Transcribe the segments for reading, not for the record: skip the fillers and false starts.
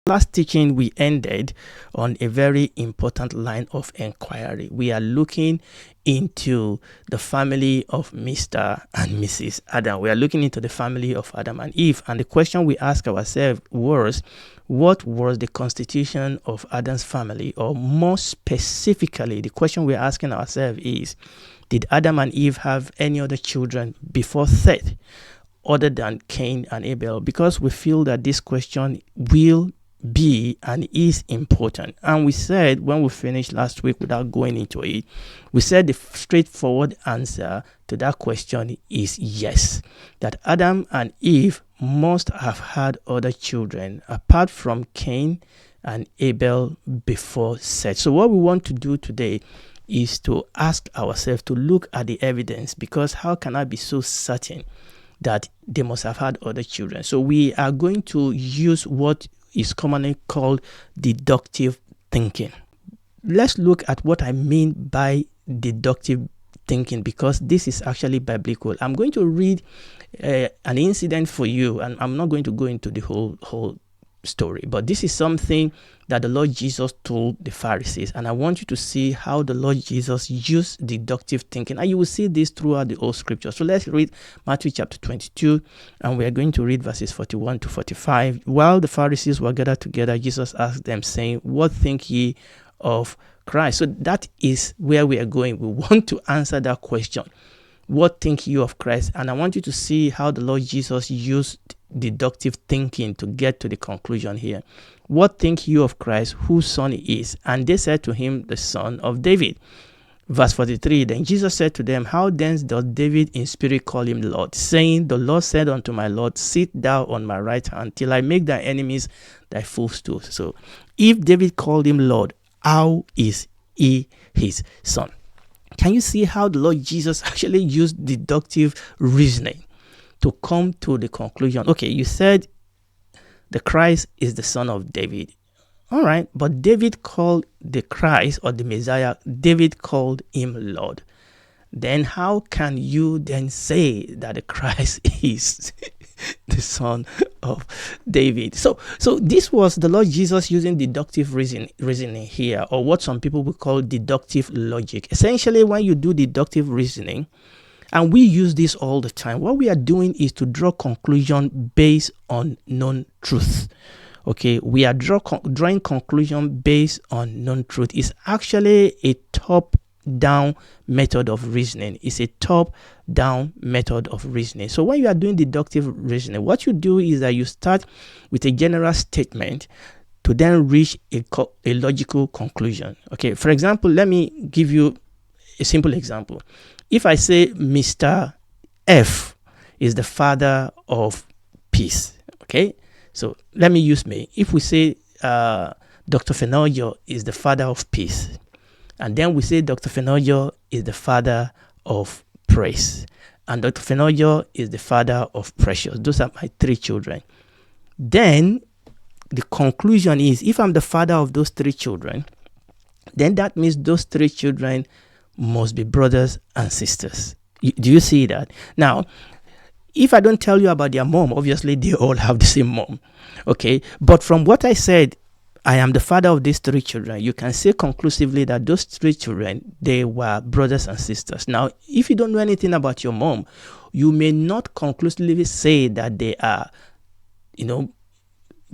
Last teaching, we ended on a very important line of inquiry. We are looking into the family of Mr. and Mrs. Adam. We are looking into the family of Adam and Eve. And the question we asked ourselves was, what was the constitution of Adam's family? Or more specifically, the question we're asking ourselves is, did Adam and Eve have any other children before Seth other than Cain and Abel? Because we feel that this question will be and is important. And we said, when we finished last week, without going into it, we said the straightforward answer to that question is yes, that Adam and Eve must have had other children apart from Cain and Abel before Seth. So what we want to do today is to ask ourselves to look at the evidence, because how can I be so certain that they must have had other children? So we are going to use what is commonly called deductive thinking. Let's look at what I mean by deductive thinking, because this is actually biblical. I'm going to read an incident for you, and I'm not going to go into the whole story, but this is something that the Lord Jesus told the Pharisees, and I want you to see how the Lord Jesus used deductive thinking, and you will see this throughout the old scripture. So let's read Matthew chapter 22, and we are going to read verses 41 to 45. While the Pharisees were gathered together, Jesus asked them, saying, "What think ye of Christ?" So that is where we are going. We want to answer that question. What think you of Christ? And I want you to see how the Lord Jesus used deductive thinking to get to the conclusion here. What think you of Christ, whose son he is? And they said to him, the son of David. Verse 43, then Jesus said to them, how then does David in spirit call him Lord, saying, the Lord said unto my Lord, sit thou on my right hand, till I make thy enemies thy footstool. So if David called him Lord, how is he his son? Can you see how the Lord Jesus actually used deductive reasoning to come to the conclusion? Okay, you said the Christ is the son of David. All right, but David called the Christ or the Messiah, David called him Lord. Then how can you then say that the Christ is the son of David? So this was the Lord Jesus using deductive reasoning here, or what some people would call deductive logic. Essentially, when you do deductive reasoning, and we use this all the time, what we are doing is to draw conclusion based on known truth. Okay, we are drawing conclusion based on known truth. It's actually a top-down method of reasoning. It's a top-down method of reasoning. So when you are doing deductive reasoning, what you do is that you start with a general statement to then reach a logical conclusion. Okay, for example, let me give you a simple example. If I say Mr. F is the father of peace, okay? So let me use me. If we say Dr. Fenojo is the father of peace, and then we say Dr. Fenojo is the father of praise, and Dr. Fenojo is the father of precious. Those are my three children. Then the conclusion is, if I'm the father of those three children, then that means those three children must be brothers and sisters. Do you see that? Now, if I don't tell you about their mom, obviously they all have the same mom. Okay, but from what I said, I am the father of these three children, you can say conclusively that those three children, they were brothers and sisters. Now, if you don't know anything about your mom, you may not conclusively say that they are,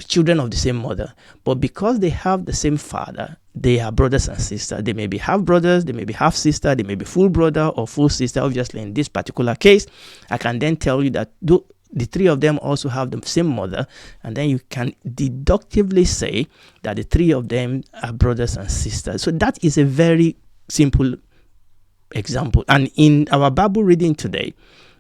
children of the same mother, but because they have the same father, they are brothers and sisters. They may be half brothers, they may be half sister, they may be full brother or full sister. Obviously, in this particular case, I can then tell you that the three of them also have the same mother, and then you can deductively say that the three of them are brothers and sisters. So that is a very simple example. And in our Bible reading today,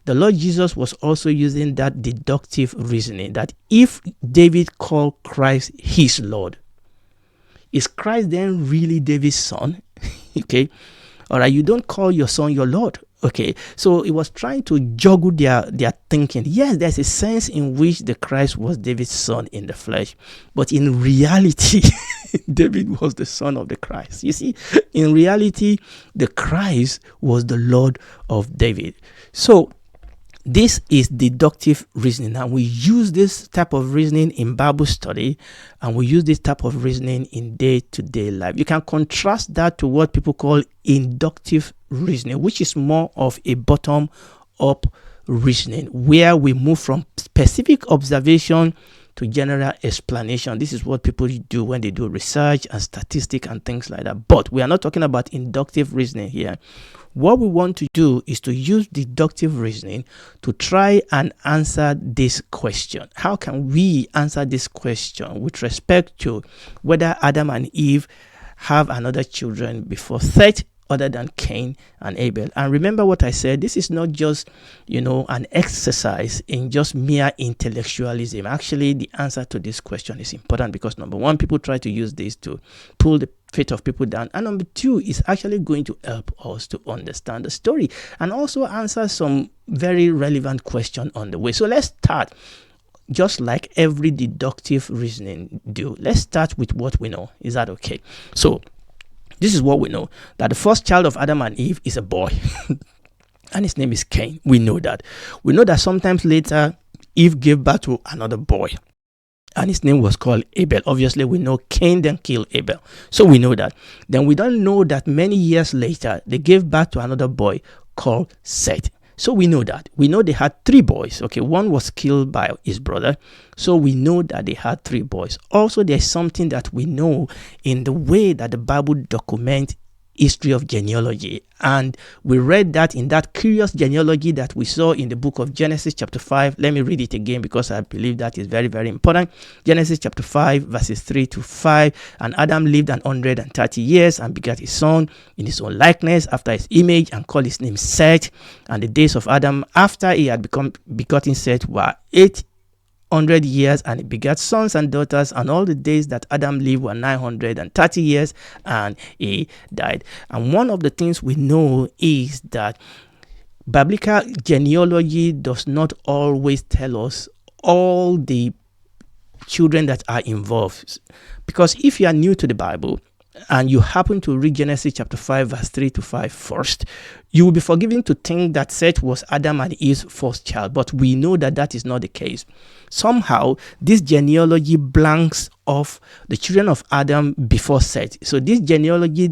the Lord Jesus was also using that deductive reasoning, that if David called Christ his Lord, is Christ then really David's son? Okay. All right. You don't call your son your Lord. Okay. So it was trying to juggle their thinking. Yes, there's a sense in which the Christ was David's son in the flesh, but in reality, David was the son of the Christ. You see, in reality, the Christ was the Lord of David. So This is deductive reasoning, and we use this type of reasoning in Bible study, and we use this type of reasoning in day-to-day life. You can contrast that to what people call inductive reasoning, which is more of a bottom-up reasoning, where we move from specific observation to general explanation. This is what people do when they do research and statistics and things like that. But we are not talking about inductive reasoning here. What we want to do is to use deductive reasoning to try and answer this question. How can we answer this question with respect to whether Adam and Eve have another children before Seth, other than Cain and Abel? And remember what I said, this is not just, an exercise in just mere intellectualism. Actually, the answer to this question is important because, number one, people try to use this to pull the faith of people down. And number two, is actually going to help us to understand the story and also answer some very relevant question on the way. So let's start, just like every deductive reasoning do. Let's start with what we know. Is that okay? So this is what we know, that the first child of Adam and Eve is a boy and his name is Cain. We know that. We know that sometimes later Eve gave birth to another boy and his name was called Abel. Obviously, we know Cain then killed Abel. So we know that. Then we don't know that many years later, they gave birth to another boy called Seth. So we know that. We know they had 3 boys. Okay, one was killed by his brother. So we know that they had 3 boys. Also, there's something that we know in the way that the Bible documents history of genealogy. And we read that in that curious genealogy that we saw in the book of Genesis chapter 5. Let me read it again because I believe that is very, very important. Genesis chapter 5 verses 3 to 5. And Adam lived 130 years and begat his son in his own likeness after his image and called his name Seth. And the days of Adam after he had begotten Seth were 800 years, and he begat sons and daughters, and all the days that Adam lived were 930 years, and he died. And one of the things we know is that biblical genealogy does not always tell us all the children that are involved. Because if you are new to the Bible and you happen to read Genesis chapter 5 verse 3 to 5 first, you will be forgiven to think that Seth was Adam and Eve's first child, but we know that that is not the case. Somehow, this genealogy blanks off the children of Adam before Seth. So this genealogy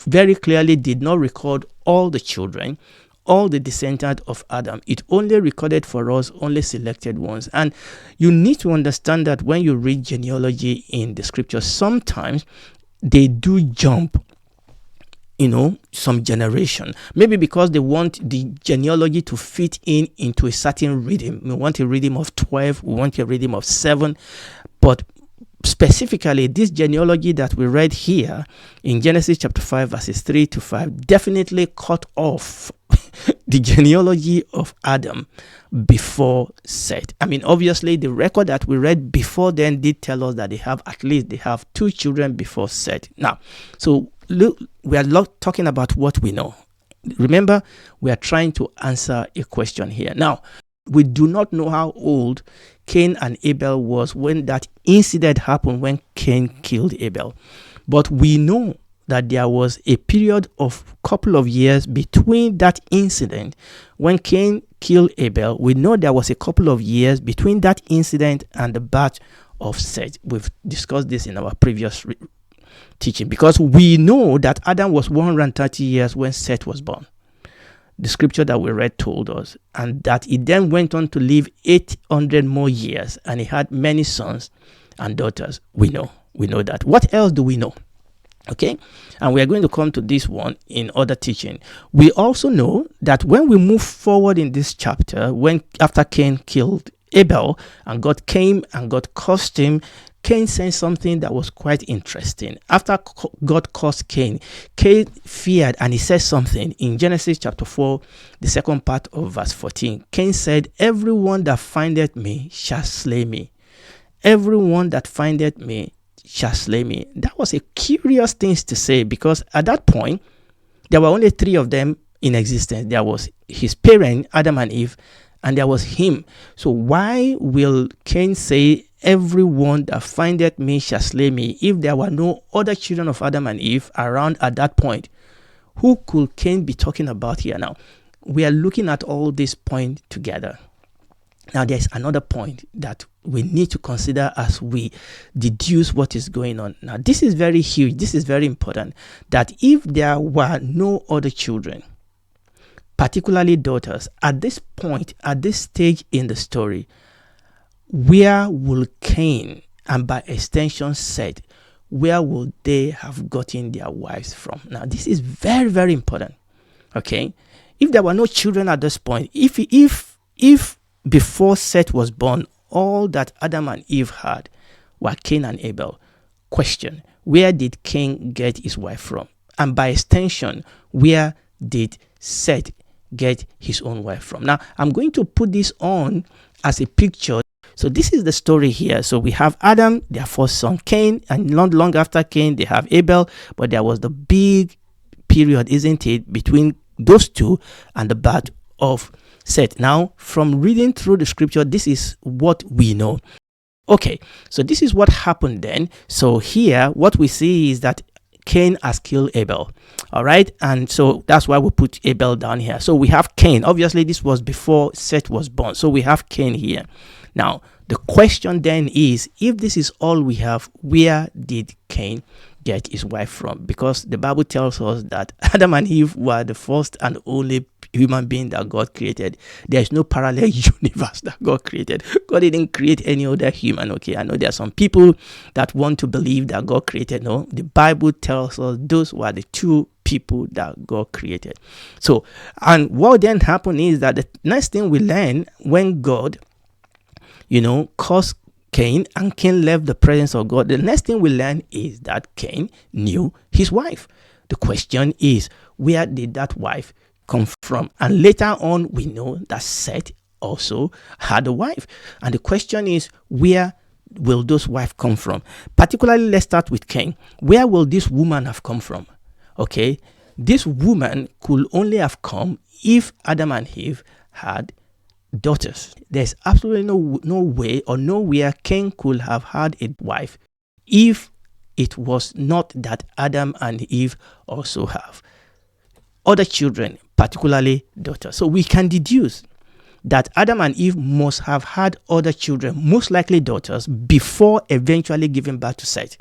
very clearly did not record all the children, all the descendants of Adam. It only recorded for us only selected ones. And you need to understand that when you read genealogy in the scriptures, sometimes they do jump, some generation. Maybe because they want the genealogy to fit into a certain rhythm. We want a rhythm of 12, we want a rhythm of 7. But specifically, this genealogy that we read here in Genesis chapter 5 verses 3 to 5 definitely cut off the genealogy of Adam before Seth. I mean, obviously, the record that we read before then did tell us that they have 2 children before Seth. Now, so look, we are talking about what we know. Remember, we are trying to answer a question here. Now, we do not know how old Cain and Abel was when that incident happened, when Cain killed Abel. But we know that there was a period of couple of years between that incident when Cain killed Abel. We know there was a couple of years between that incident and the birth of Seth. We've discussed this in our previous teaching, because we know that Adam was 130 years when Seth was born. The scripture that we read told us, and that he then went on to live 800 more years, and he had many sons and daughters. We know that. What else do we know? Okay, and we are going to come to this one in other teaching. We also know that when we move forward in this chapter, when after Cain killed Abel and God came and God cursed him, Cain said something that was quite interesting. After God cursed Cain, Cain feared, and he said something in Genesis chapter 4, the second part of verse 14. Cain said, "Everyone that findeth me shall slay me. Everyone that findeth me shall slay me." That was a curious thing to say, because at that point, there were only 3 of them in existence. There was his parent, Adam and Eve, and there was him. So why will Cain say, "Everyone that findeth me shall slay me," if there were no other children of Adam and Eve around at that point? Who could Cain be talking about here now? we are looking at all these points together. Now, there's another point that we need to consider as we deduce what is going on. Now, this is very huge. This is very important, that if there were no other children, particularly daughters, at this point, at this stage in the story, where will Cain, and by extension Seth, where will they have gotten their wives from? Now, this is very, very important. Okay, if there were no children at this point, if before Seth was born, all that Adam and Eve had were Cain and Abel, question, where did Cain get his wife from? And by extension, where did Seth get his own wife from? Now, I'm going to put this on as a picture. So this is the story here. So we have Adam, their first son, Cain, and not long after Cain, they have Abel. But there was the big period, isn't it, between those two and the birth of Seth. Now, from reading through the scripture, this is what we know. Okay, so this is what happened then. So here, what we see is that Cain has killed Abel. All right, and so that's why we put Abel down here. So we have Cain. Obviously, this was before Seth was born. So we have Cain here. Now, the question then is, if this is all we have, where did Cain get his wife from? Because the Bible tells us that Adam and Eve were the first and only human being that God created. There is no parallel universe that God created. God didn't create any other human. Okay, I know there are some people that want to believe that God created. No, the Bible tells us those were the two people that God created. So, and what then happened is that the next thing we learn, when God, caused Cain and Cain left the presence of God, the next thing we learn is that Cain knew his wife. The question is, where did that wife come from? And later on, we know that Seth also had a wife. And the question is, where will those wives come from? Particularly, let's start with Cain. Where will this woman have come from? Okay, this woman could only have come if Adam and Eve had daughters. There's absolutely no way or nowhere Cain could have had a wife if it was not that Adam and Eve also have other children, particularly daughters. So we can deduce that Adam and Eve must have had other children, most likely daughters, before eventually giving birth to Seth.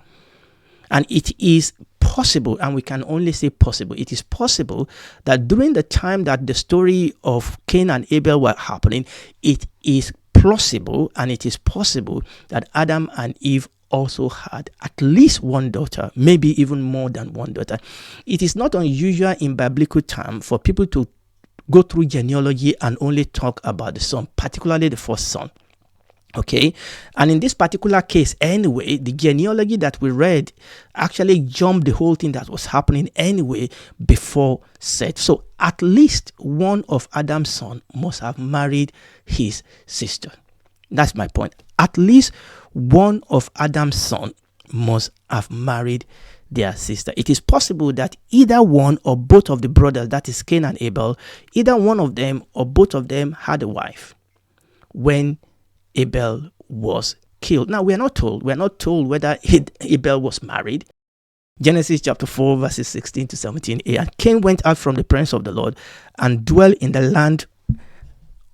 And it is possible, and we can only say possible, it is possible that during the time that the story of Cain and Abel were happening, it is plausible and it is possible that Adam and Eve also had at least one daughter, maybe even more than one daughter. It is not unusual in biblical time for people to go through genealogy and only talk about the son, particularly the first son. Okay, and in this particular case anyway, the genealogy that we read actually jumped the whole thing that was happening anyway before Seth. So at least one of Adam's sons must have married his sister. That's my point. At least one of Adam's sons must have married their sister. It is possible that either one or both of the brothers, that is Cain and Abel, either one of them or both of them had a wife when Abel was killed. Now, we're not told whether Abel was married. Genesis chapter 4, verses 16 to 17a. And Cain went out from the presence of the Lord and dwelt in the land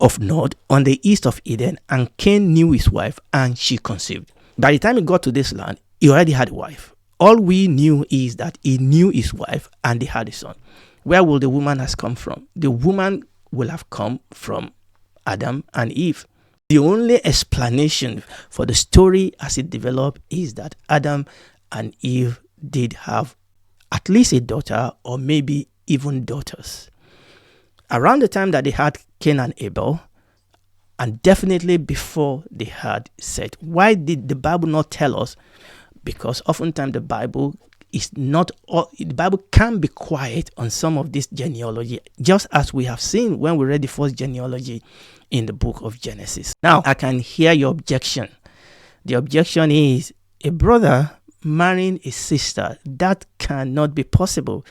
of Nod on the east of Eden. And Cain knew his wife, and she conceived. By the time he got to this land, he already had a wife. All we knew is that he knew his wife and they had a son. Where will the woman have come from? The woman will have come from Adam and Eve. The only explanation for the story as it developed is that Adam and Eve did have at least a daughter or maybe even daughters. Around the time that they had Cain and Abel, and definitely before they had Seth. Why did the Bible not tell us? Because oftentimes the Bible can be quiet on some of this genealogy, just as we have seen when we read the first genealogy in the book of Genesis. Now, I can hear your objection. The objection is a brother marrying a sister. That cannot be possible,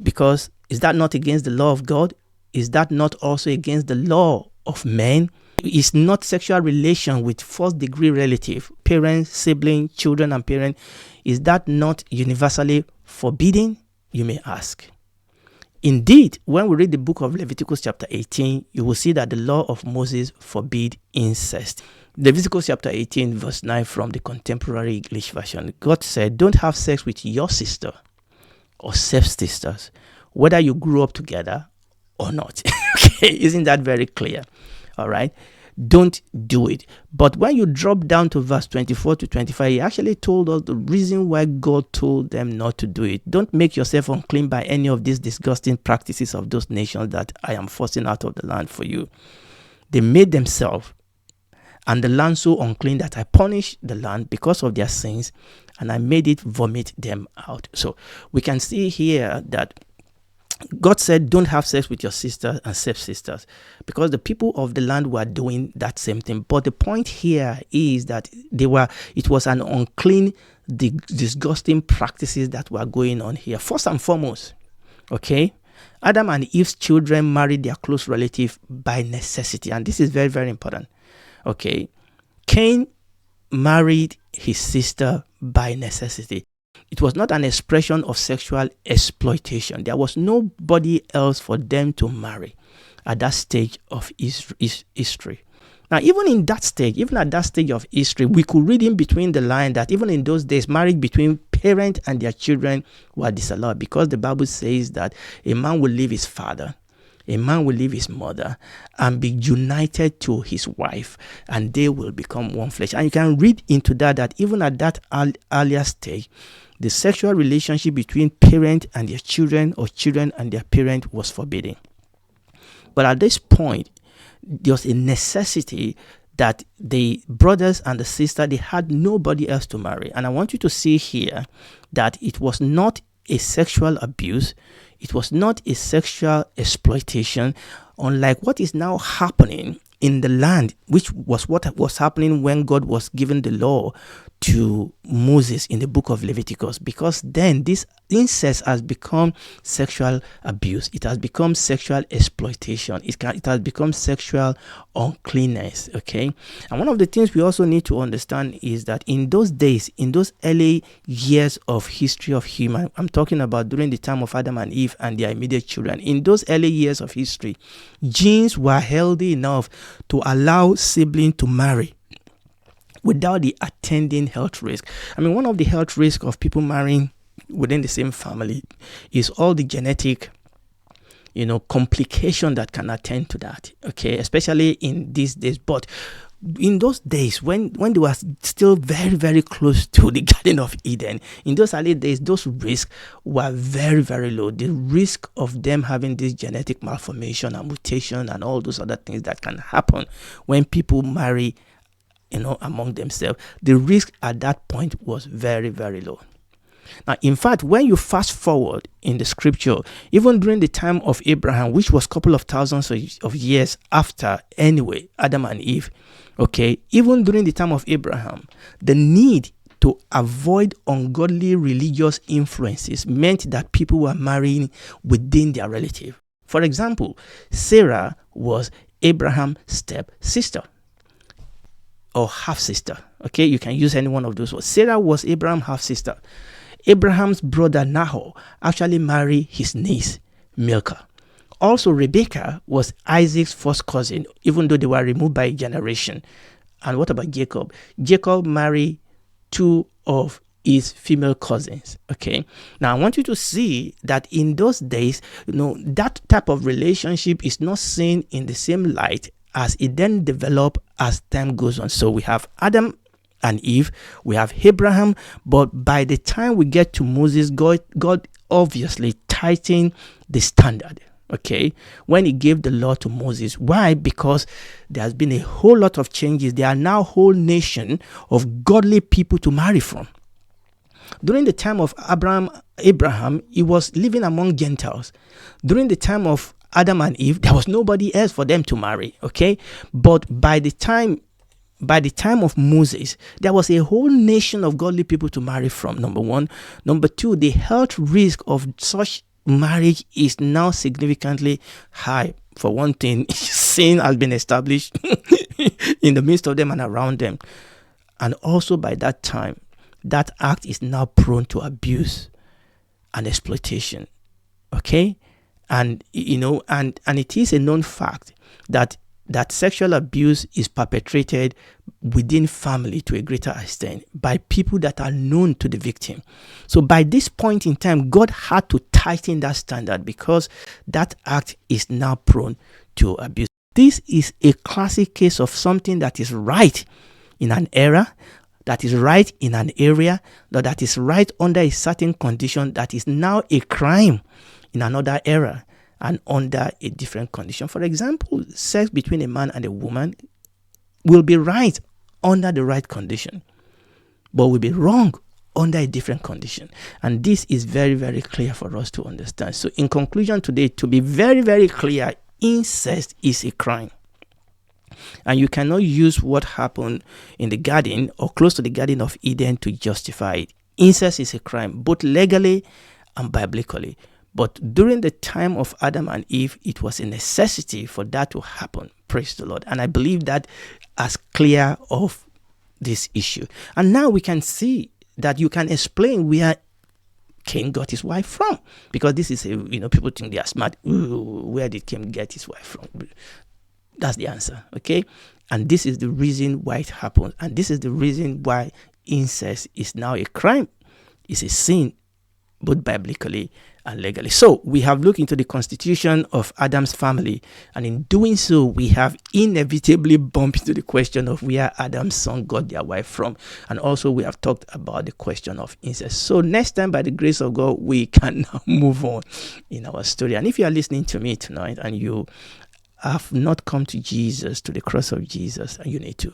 because is that not against the law of God? Is that not also against the law of men? Is not sexual relation with first degree relative, parents, siblings, children and parents, is that not universally forbidden? You may ask. Indeed, when we read the book of Leviticus chapter 18, you will see that the law of Moses forbid incest. Leviticus chapter 18 verse 9 from the Contemporary English Version. God said, don't have sex with your sister or stepsisters, whether you grew up together or not. Okay, isn't that very clear? All right. Don't do it. But when you drop down to verse 24 to 25, he actually told us the reason why God told them not to do it. Don't make yourself unclean by any of these disgusting practices of those nations that I am forcing out of the land for you. They made themselves and the land so unclean that I punished the land because of their sins, and I made it vomit them out. So we can see here that God said, don't have sex with your sisters and stepsisters, because the people of the land were doing that same thing. But the point here is that it was an unclean, disgusting practices that were going on here. First and foremost, okay, Adam and Eve's children married their close relative by necessity. And this is very, very important. Okay, Cain married his sister by necessity. It was not an expression of sexual exploitation. There was nobody else for them to marry at that stage of history. Now, even at that stage of history, we could read in between the line that even in those days, marriage between parent and their children were disallowed, because the Bible says that a man will leave his father, a man will leave his mother and be united to his wife, and they will become one flesh. And you can read into that even at that earlier stage, the sexual relationship between parent and their children or children and their parent was forbidden. But at this point, there was a necessity that the brothers and the sister, they had nobody else to marry. And I want you to see here that it was not a sexual abuse. It was not a sexual exploitation, unlike what is now happening in the land, which was what was happening when God was giving the law to Moses in the book of Leviticus, because then this incest has become sexual abuse. It has become sexual exploitation. It has become sexual uncleanness. Okay. And one of the things we also need to understand is that in those days, in those early years of history of human, I'm talking about during the time of Adam and Eve and their immediate children, in those early years of history, genes were healthy enough to allow siblings to marry without the attending health risk. I mean, one of the health risks of people marrying within the same family is all the genetic, complication that can attend to that. Okay, especially in these days. But in those days, when they were still very, very close to the Garden of Eden, in those early days, those risks were very, very low. The risk of them having this genetic malformation and mutation and all those other things that can happen when people marry among themselves, the risk at that point was very, very low. Now, in fact, when you fast forward in the scripture, even during the time of Abraham, which was a couple of thousands of years after, anyway, Adam and Eve, okay, even during the time of Abraham, the need to avoid ungodly religious influences meant that people were marrying within their relative. For example, Sarah was Abraham's step-sister or half-sister. Okay, you can use any one of those words. Sarah was Abraham's half-sister. Abraham's brother Nahor actually married his niece, Milcah. Also, Rebekah was Isaac's first cousin, even though they were removed by a generation. And what about Jacob? Jacob married two of his female cousins. Okay. Now, I want you to see that in those days, that type of relationship is not seen in the same light as it then developed as time goes on. So we have Adam and Eve, we have Abraham, but by the time we get to Moses, God obviously tightened the standard. Okay, when he gave the law to Moses. Why? Because there has been a whole lot of changes. There are now a whole nation of godly people to marry from. During the time of Abraham, he was living among Gentiles. During the time of Adam and Eve, there was nobody else for them to marry. Okay, but by the time of Moses, there was a whole nation of godly people to marry from, number one. Number two, the health risk of such marriage is now significantly high. For one thing, sin has been established in the midst of them and around them. And also by that time, that act is now prone to abuse and exploitation. Okay? And and it is a known fact that sexual abuse is perpetrated within family to a greater extent by people that are known to the victim. So by this point in time, God had to tighten that standard because that act is now prone to abuse. This is a classic case of something that is right in an era, that is right in an area, that is right under a certain condition, that is now a crime in another era and under a different condition. For example, sex between a man and a woman will be right under the right condition, but will be wrong under a different condition. And this is very, very clear for us to understand. So in conclusion today, to be very, very clear, incest is a crime. And you cannot use what happened in the garden or close to the Garden of Eden to justify it. Incest is a crime, both legally and biblically. But during the time of Adam and Eve, it was a necessity for that to happen. Praise the Lord. And I believe that as clear of this issue. And now we can see that you can explain where Cain got his wife from. Because this is, people think they are smart. Ooh, where did Cain get his wife from? That's the answer, okay? And this is the reason why it happened. And this is the reason why incest is now a crime. It's a sin, both biblically and legally. So we have looked into the constitution of Adam's family, and in doing so, we have inevitably bumped into the question of where Adam's son got their wife from, and also we have talked about the question of incest. So next time, by the grace of God, we can now move on in our story. And if you are listening to me tonight and you have not come to Jesus, to the cross of Jesus, and you need to.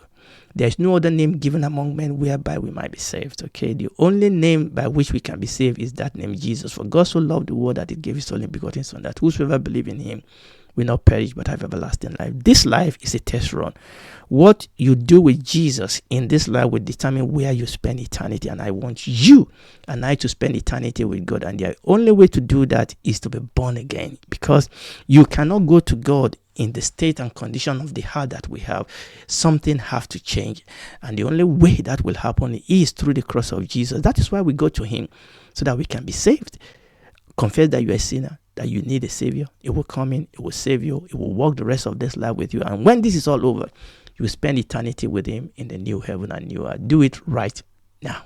There is no other name given among men whereby we might be saved, okay? The only name by which we can be saved is that name, Jesus. For God so loved the world that he gave his only begotten Son, that whosoever believes in him will not perish but have everlasting life. This life is a test run. What you do with Jesus in this life will determine where you spend eternity. And I want you and I to spend eternity with God. And the only way to do that is to be born again, because you cannot go to God in the state and condition of the heart that we have. Something have to change. And the only way that will happen is through the cross of Jesus. That is why we go to him, so that we can be saved. Confess that you are a sinner, that you need a savior. It will come in, it will save you, it will walk the rest of this life with you. And when this is all over, you will spend eternity with him in the new heaven and new earth. Do it right now.